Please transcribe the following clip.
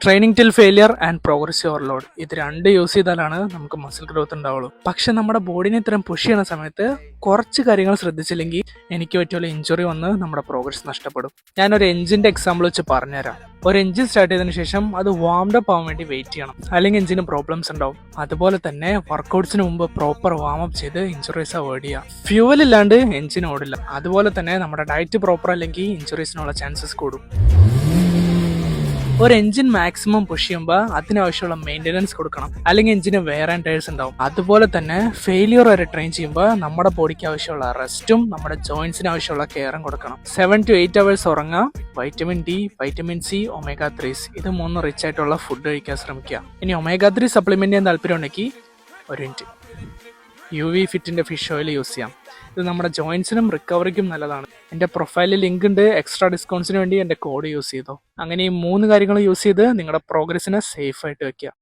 Training till failure and progressive overload ഇത് രണ്ട് use ചെയ്താലാണ് നമുക്ക് മസിൽ ഗ്രോത്ത് ഉണ്ടാവുള്ളൂ. പക്ഷെ നമ്മുടെ ബോഡിനെ ഇത്രയും പുഷ് ചെയ്യുന്ന സമയത്ത് കുറച്ച് കാര്യങ്ങൾ ശ്രദ്ധിച്ചില്ലെങ്കിൽ എനിക്ക് പറ്റിയുള്ള ഇഞ്ചുറി വന്ന് നമ്മുടെ പ്രോഗ്രസ് നഷ്ടപ്പെടും. ഞാനൊരു എഞ്ചിന്റെ എക്സാമ്പിൾ വെച്ച് പറഞ്ഞുതരാം. ഒരു എഞ്ചിൻ സ്റ്റാർട്ട് ചെയ്തതിനു ശേഷം അത് വാംഡ് അപ്പ് ആവാൻ വേണ്ടി വെയിറ്റ് ചെയ്യണം, അല്ലെങ്കിൽ എഞ്ചിന് പ്രോബ്ലംസ് ഉണ്ടാവും. അതുപോലെ തന്നെ വർക്കൗട്ട്സിന് മുമ്പ് പ്രോപ്പർ വാം അപ്പ് ചെയ്ത് ഇഞ്ചുറീസ് അവോയ്ഡ് ചെയ്യാം. ഫ്യൂവൽ ഇല്ലാണ്ട് എഞ്ചിൻ ഓടില്ല. അതുപോലെ തന്നെ നമ്മുടെ ഡയറ്റ് പ്രോപ്പർ അല്ലെങ്കിൽ ഇഞ്ചുറീസിനുള്ള ചാൻസസ് കൂടും. ഒരു എഞ്ചിൻ മാക്സിമം പുഷ് ചെയ്യുമ്പോൾ അതിനാവശ്യമുള്ള മെയിൻ്റെനൻസ് കൊടുക്കണം, അല്ലെങ്കിൽ എഞ്ചിന് വെയർ ആൻഡ് ടയേഴ്സ് ഉണ്ടാവും. അതുപോലെ തന്നെ ഫെയിലിയർ വരെ ട്രെയിൻ ചെയ്യുമ്പോൾ നമ്മുടെ ബോഡിക്ക് ആവശ്യമുള്ള റെസ്റ്റും നമ്മുടെ ജോയിൻസിന് ആവശ്യമുള്ള കെയറും കൊടുക്കണം. 7 to 8 hours ഉറങ്ങാം. Vitamin D, vitamin C, omega 3 ഇത് 3 റിച്ച് ആയിട്ടുള്ള ഫുഡ് കഴിക്കാൻ ശ്രമിക്കുക. ഇനി ഒമേഗ 3 സപ്ലിമെന്റ് ചെയ്യാൻ താല്പര്യം ഉണ്ടെങ്കിൽ ഒരു മിനിറ്റ് UV ഫിറ്റിന്റെ ഫിഷ് ഓയിൽ യൂസ് ചെയ്യാം. ഇത് നമ്മുടെ ജോയിൻസിനും റിക്കവറിക്കും നല്ലതാണ്. എൻ്റെ പ്രൊഫൈലിൽ ലിങ്ക് ഉണ്ട്. എക്സ്ട്രാ ഡിസ്കൗണ്ട്സിന് വേണ്ടി എൻ്റെ കോഡ് യൂസ് ചെയ്തോ. അങ്ങനെ ഈ 3 കാര്യങ്ങൾ യൂസ് ചെയ്ത് നിങ്ങളുടെ പ്രോഗ്രസ്സിനെ സേഫ് ആയിട്ട് വെക്കുക.